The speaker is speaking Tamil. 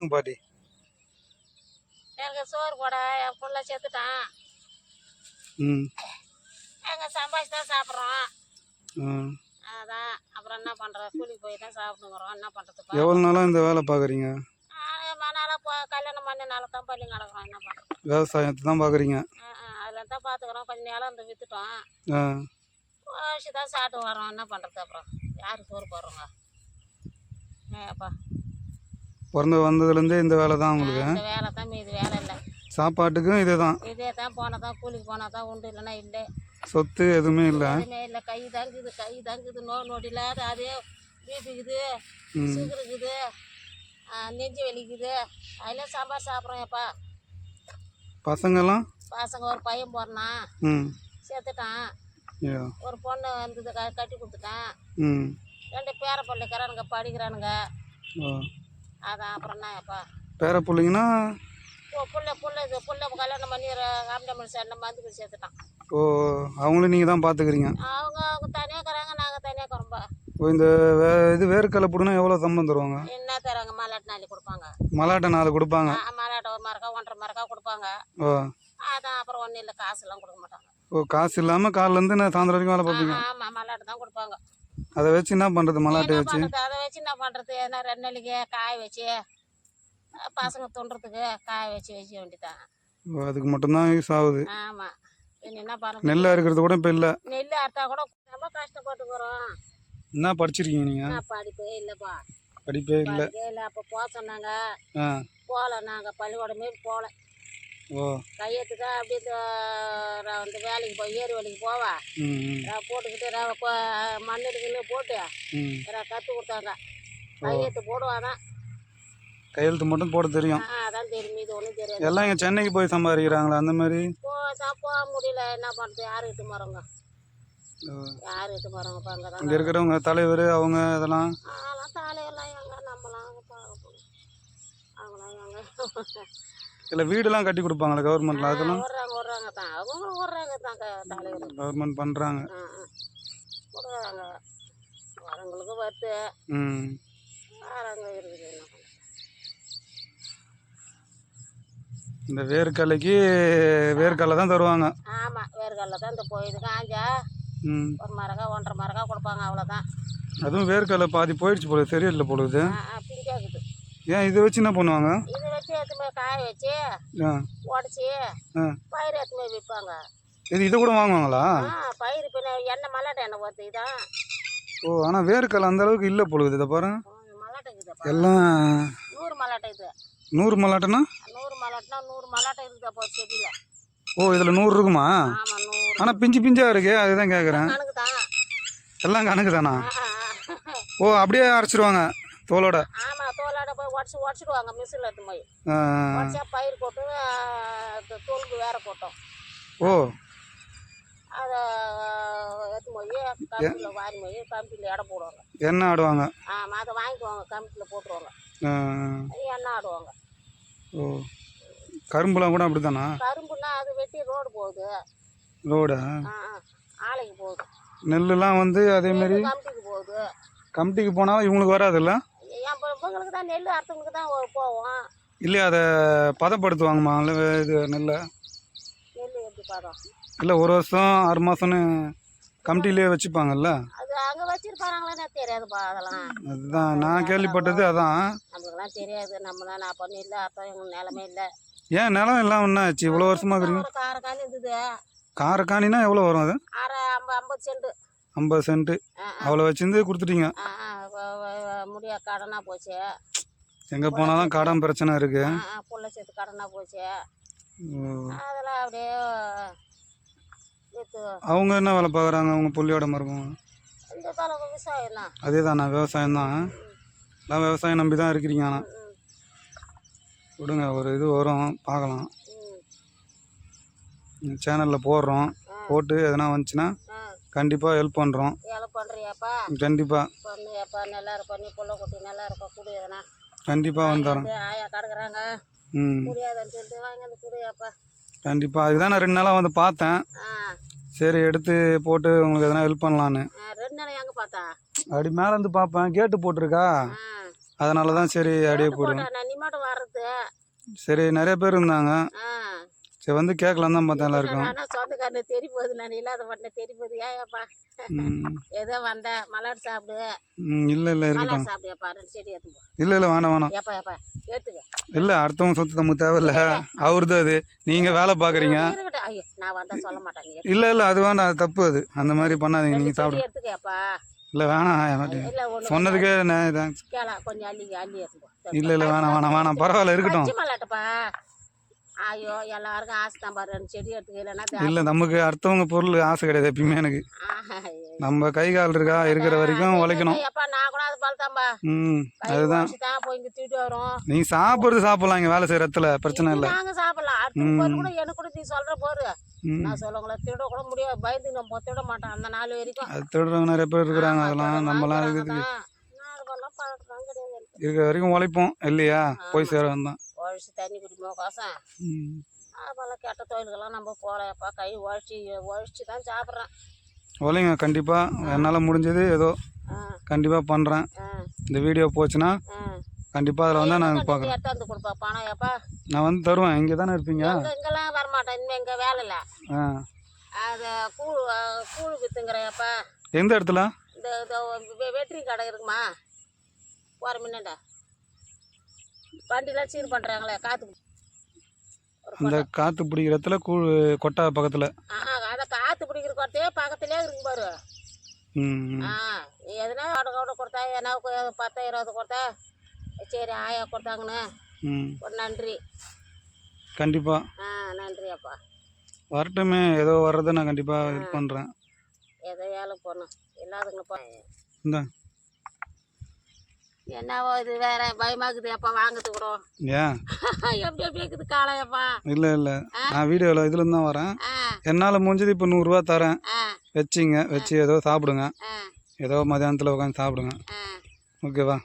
பாட்டி எனக்கு சோறு போட என் புள்ள செத்துட்டான். எங்கள் சம்பாதிச்சு தான் சாப்பிட்றோம். அதான் அப்புறம் என்ன பண்ணுறோம், கூலிக்கு போய் தான் சாப்பிடுங்கிறோம். என்ன பண்ணுறது? எவ்வளோ நாளாக இந்த வேலை பார்க்குறீங்க? நாளாக கல்யாணம் பண்ணி நாளாக தான் பள்ளி கிடக்குறோம். என்ன பண்ணுறோம்? விவசாயத்தை தான் பார்க்குறீங்க? அதில் தான் பார்த்துக்குறோம். கொஞ்சம் நேரம் வந்து விற்றுட்டோம். வச்சு தான் சாப்பிட்டு வரோம். என்ன பண்ணுறது? அப்புறம் யார் சோறு போடுறோங்க? ஏப்பா பிறந்து வந்ததுலேருந்தே இந்த வேலை தான் உங்களுக்கு? இந்த வேலை தான், மீது வேலை இல்லை. சாப்பாட்டுக்கும் இதே தான்? இதே தான். போனால் தான் கூலிக்கு போனால் தான் உண்டு, இல்லைன்னா இல்லை. சொத்து எதுவுமே இல்லை? எதுவுமே இல்லை. கை தாங்குது நோடியில். அதே வீட்டுக்குது, சுகருக்குது, நெஞ்சு வலிக்குது. அதில் சாம்பார் சாப்பிட்றோம். ஏப்பா பசங்கெல்லாம்? பசங்க ஒரு பையன் போடுறான், சேர்த்துட்டான். ஒரு பொண்ணு வந்தது, கட்டி கொடுத்துட்டான். 2 பேர பிள்ளைக்கிறானுங்க, படிக்கிறானுங்க. அதான் அப்புறம் என்ன? ஏப்பா பேர பிள்ளைங்கன்னா புள்ள கல்யாணம் பண்ணி ஆம்பளை சண்டை மந்துக்கு சேர்த்துட்டான். ஓ, அவங்களும் நீங்கள் தான் பார்த்துக்கிறீங்க? அவங்க தனியாக இருக்கிறாங்க, நாங்கள் தனியாக இருக்கிறோம்பா. ஓ, இந்த இது வேர்க்கடலை போடுனா எவ்வளோ சம்பளம் தருவாங்க? என்ன தராங்க? மலாட்டு 4 கொடுப்பாங்க. மலாட்டை 4 கொடுப்பாங்க? மலாட்டை 1 மரக்கா 1.5 மரக்கா கொடுப்பாங்க. ஓ, அதான் அப்புறம் ஒன்றும் இல்லை, காசுலாம் கொடுக்க மாட்டாங்க. ஓ, காசு இல்லாமல் காலிலேருந்து நான் சாயந்தரம் வரைக்கும் வேலை பார்ப்பீங்க? ஆமாம், மலாட்டு தான் கொடுப்பாங்க. அதை வச்சு என்ன பண்ணுறது? மலாட்டை வச்சு அதை வச்சு என்ன பண்ணுறது? ஏன்னா 2 நாளைக்கு காய வச்சு பசங்க தொண்டுறதுக்கு காய வச்சு வேண்டியதான். ஓ, அதுக்கு மட்டும்தான் யூஸ் ஆகுது? ஆமாம். என்ன பண்ண, நெல் அறுக்கிறது கூட இப்போ இல்லை? நெல் அறுத்தா கூட ரொம்ப கஷ்டப்பட்டுக்கிறோம். என்ன படிச்சிருக்கீங்க நீங்கள்? படிப்பே இல்லைப்பா. படிப்பே இல்லை? இல்லை. அப்போ போக சொன்னாங்க, போகல. நாங்கள் பள்ளிக்கூடமே போகல. ஓ, கையெழுத்துக்கா அப்படியே இந்த வேலைக்கு போய் ஏறு வேலைக்கு போவா போட்டுக்கிட்டு மண்ணெடுக்கல போட்டு கற்றுக் கொடுத்தாங்க. கையெழுத்து போடுவாதான். கையெழுத்து மட்டும் போட தெரியும்? அதான் தெரியும், இது ஒன்றும் தெரியாது. எல்லாம் இங்கே சென்னைக்கு போய் சம்பாதிக்கிறாங்களா அந்த மாதிரி? போக முடியல. என்ன பண்ணுறது? யார் இட்டு போகிறோங்க? யார் இட்டு போகிறோங்கப்பா? அங்கே தான் இங்கே இருக்கிறவங்க தலைவர் அவங்க இதெல்லாம்? அதெல்லாம் தலையெல்லாம் எங்கே நம்பலாம்? அவங்களாம் எங்கே? இல்லை, வீடெல்லாம் கட்டி கொடுப்பாங்களே கவர்மெண்ட்டில்? அதெல்லாம் விட்றாங்க தான். அவங்களும் விட்றாங்க தான். தலைவர் கவர்மெண்ட் பண்ணுறாங்க. விடுறாங்க. வரவங்களுக்கு வருது, வரவங்க இருக்குது. என்ன பண்ணுறது? இந்த வேர்க்கடலைக்கு வேர்க்கடலை தான் தருவாங்க? ஆமாம், வேர்க்கடலை தான். இந்த போயிது காஞ்சா 1 மரக்கா 1.5 மரக்கா கொடுப்பாங்க, அவ்வளோதான். அதுவும் வேர்க்கடலை பாதி போயிடுச்சு போல, சரியில்லை பொழுது. பிஞ்சாக்குது. ஏன் இதை வச்சு என்ன பண்ணுவாங்க? இதை வச்சு எடுத்துமே காய வச்சு உடச்சி பயிர் எடுத்துமே விற்பாங்க. இதை கூட வாங்குவாங்களா? பயிர் இப்போ எண்ணெய் மல்லாட்டை எண்ணெய் வருது இதான். ஓ, ஆனால் வேர்க்கடலை அந்த அளவுக்கு இல்லை பொழுது. இதை பாரு, மல்லாட்டை இருக்குது எல்லாம் 100 மல்லாட்டை. இது 100 மல்லாட்டைனா? 100 மல்லாட்டைனா 100 மல்லாட்டை இருக்குது அப்போ செடியில். ஓ, இதில் 100 இருக்குமா? ஆமாம், 100. ஆனால் பிஞ்சா இருக்கு, அதுதான் கேட்குறேன். கணக்கு தான். எல்லாம் கணக்கு தானா? ஓ, அப்படியே அரைச்சிருவாங்க தோலோட? ஆமாம், தோலோட போய் உடச்சிடுவாங்க மிஷினில் எடுத்து போய். உடச்சா பயிர் போட்டு தோலுக்கு வேற போட்டோம். ஓ, அதை எடுத்து போய் கம்பியில் வாரி போய் கம்பியில் எடை போடுவாங்க. எண்ணெய் ஆடுவாங்க? ஆமாம், அதை வாங்கிக்குவாங்க, கம்பியில் போட்டுருவாங்க, எண்ணெய் ஆடுவாங்க. ஓ, கரும்புலாம் கூட அப்படி தானா? கரும்புனா அது வெட்டி ரோடு போகுது. ரோடா? ஆலைக்கு போகுது. நெல்லுலாம் வந்து அதேமாரி கமிட்டிக்கு போகுது. கமிட்டிக்கு போனாலும் இவங்களுக்கு வராதுல்ல? இவங்களுக்கு தான் நெல் அறுத்தவங்களுக்கு தான் போவோம். இல்லையா, அதை பதப்படுத்துவாங்கம்மா இது நெல்லை? நெல் எப்படி பதம்? இல்லை, 1 வருஷம் 6 மாதம்னு கமிட்டிலே வச்சுப்பாங்கல்ல? அது அங்கே வச்சிருப்பாங்களே தெரியாதுப்பா. அதெல்லாம் அதுதான் நான் கேள்விப்பட்டது. அதான் நம்மளுக்குலாம் தெரியாது. நம்மளாம் நான் பண்ணி இல்லை, அர்த்தம் எங்களுக்கு நிலமே இல்லை. ஏன் நிலம் எல்லாம் ஒன்றா ஆச்சு இவ்வளோ வருஷமா இருக்கிறீங்க? காரக்காணி இருந்தது. காரக்காணினா எவ்வளோ வரும் அது? 50 சென்ட். 50 சென்ட் அவ்வளோ வச்சிருந்து கொடுத்துட்டீங்க? முடியா கடனாக போச்சு. எங்கே போனாலும் கடன் பிரச்சனை இருக்கு. புள்ள சேர்த்து கடனாக போச்சு. அதெல்லாம் அப்படியே அவங்க என்ன வேலை பார்க்குறாங்க அவங்க புள்ளியோட மருமங்க? இந்த காலம் விவசாயம் தான். அதே தானே, விவசாயம் தான். எல்லாம் விவசாயம் நம்பி தான் இருக்கிறீங்க. ஆனால் விடுங்க, ஒரு இது வரும் பார்க்கலாம். சேனலில் போடுறோம், போட்டு எதனா வந்துச்சுன்னா கண்டிப்பாக ஹெல்ப் பண்ணுறோம். ஹெல்ப் பண்ணுறியாப்பா? கண்டிப்பாக பண்ணுறியாப்பா? நல்லா இருப்பா. நீ புள்ள குட்டி நல்லா இருப்பா. குடி எதனா கண்டிப்பாக வந்துடுறோம். ஆயா கிடக்குறாங்க, முடியாதுன்னு சொல்லிட்டு வாங்கி வந்து குடியாப்பா. கண்டிப்பாக. அதுக்கு தான் நான் 2 நாளாக வந்து பார்த்தேன். சரி, எடுத்து போட்டு உங்களுக்கு எதனா ஹெல்ப் பண்ணலான்னு. 2 நாள் எங்கே பார்த்தா? அப்படி மேலே இருந்து பார்ப்பேன், கேட்டு போட்டிருக்கா. அதனால தான் சரி அப்படியே போடுவேன். போட்டா நீ மட்டும் வர்றது. சரி நிறைய பேர் இருந்தாங்க, ஆ சரி வந்து கேட்கலாம் தான் பார்த்தேன் எல்லாருக்கும். ஆனால் சொந்தக்காரனு தெரி போகுது, நான் இல்லாத பண்ண தெரி போகுது. ஏப்பா ம் ஏதோ வந்தேன் மலாடு சாப்பிடு, இல்லை இல்லை மலாடு இருக்கட்டும். சாப்பிடுப்பா, 2 செடி எடுத்துப்போ. இல்லை இல்லை வேணாம் வேணாம். ஏப்பா ஏப்பா ஏற்றுக்க. இல்லை அடுத்தவங்க சொத்து நமக்கு தேவையில்ல, அவருது அது. நீங்கள் வேலை பார்க்குறீங்க. இருக்கட்டும். ஐயோ நான் வந்தால் சொல்ல மாட்டாங்க. இல்லை இல்லை அது வேண்டாம், அது தப்பு. அது அந்த மாதிரி பண்ணாதீங்க, நீங்கள் செடி சாப்பிடுங்க. எடுத்துக்கப்பா. இல்லை வேணாம், இல்லை ஒன்று சொன்னதுக்கே தேங்க்ஸ். கேளா கொஞ்சம் அள்ளி அள்ளி எடுத்துப்போ. இல்லை இல்லை வேணாம் வேணாம் வேணாம், பரவாயில்ல இருக்கட்டும். பச்சை மல்லாட்டப்பா. ஐயோ எல்லாருக்கும் ஆசை தான் பாரு, 2 செடி எடுத்துக்க. இல்லைன்னா இல்லை நமக்கு அடுத்தவங்க பொருள் ஆசை கிடையாது எப்பயுமே எனக்கு. நம்ம கை கால் இருக்கா இருக்கிற வரைக்கும் உழைக்கணும். எப்பா நான் கூட அது பழத்தாம்பா. அதுதான். தான் போய் இங்கே தூக்கிட்டு வரும். நீ சாப்பிட்றது சாப்பிடலாம், இங்கே வேலை செய்கிற இடத்துல பிரச்சனை இல்லை. நாங்கள் சாப்பிடலாம். அடுத்த பொருள் கூட எனக்கு கூட நீ சொல்கிற போரு. நான் சொல்லுங்களா திருட கூட முடியாது, பயந்து நம்ம திருட மாட்டோம் அந்த 4 வரைக்கும். அது திருடுறவங்க நிறைய பேர் இருக்கிறாங்க, அதெல்லாம் நம்மலாம் இருக்கிறதுக்கு நாங்கெல்லாம் பழக்கம் கிடையாது. இருக்கிற வரைக்கும் உழைப்போம் இல்லையா, போய் சேர வந்தான். உழைச்சி தண்ணி குடிப்போம் கோசம். அதெல்லாம் கெட்ட தொழில்கள்லாம் நம்ம போகலப்பா. கை உழைச்சி தான் சாப்பிட்றேன். உழைங்க கண்டிப்பாக, என்னால் முடிஞ்சது ஏதோ கண்டிப்பாக பண்ணுறேன். இந்த வீடியோ போச்சுன்னா கண்டிப்பாக அதில் வந்தால் நான் பார்க்குறேன். எடுத்தாந்து கொடுப்பா பணம். ஏப்பா நான் வந்து தருவேன், இங்கே தானே இருப்பீங்க. இங்கெல்லாம் வரமாட்டேன், இனிமேல் இங்கே வேலை இல்லை. அது கூழ் விற்றுங்கிறப்பா. எந்த இடத்துல? இந்த வெற்றி கடை இருக்குமா போகிற முன்னாண்டா வண்டிலாம் சீர் பண்ணுறாங்களே காற்று. அந்த காற்று பிடிக்கிற இடத்துல கூழ் கொட்டா பக்கத்தில். அதை காற்று பிடிக்கிற கொட்டையே பக்கத்துலேயே இருக்கு பாரு. நீ எதுனா கவுட கொடுத்தா என்ன 10 20 கொடுத்தா சரி ஆயா கொடுத்தாங்கண்ணே ஒரு நன்றி. கண்டிப்பாக நன்றி அப்பா. வரட்டுமே, ஏதோ வர்றதை நான் கண்டிப்பாக இது பண்ணுறேன். ஏதோ வேலை போகணும் இல்லாதங்கப்பா. இந்த என்னவோ இது வேற பயமாக்குது அப்பா வாங்கிறது கூட. ஏன் எப்படி எப்படி இருக்குது காளையப்பா? இல்லை இல்லை நான் வீடியோவில் இதுலேருந்து தான் வரேன். என்னால் முடிஞ்சது இப்போ 100 ரூபா தரேன், வச்சிங்க. வச்சு ஏதோ சாப்பிடுங்க, ஏதோ மதியானத்தில் உட்காந்து சாப்பிடுங்க. ஓகேவா?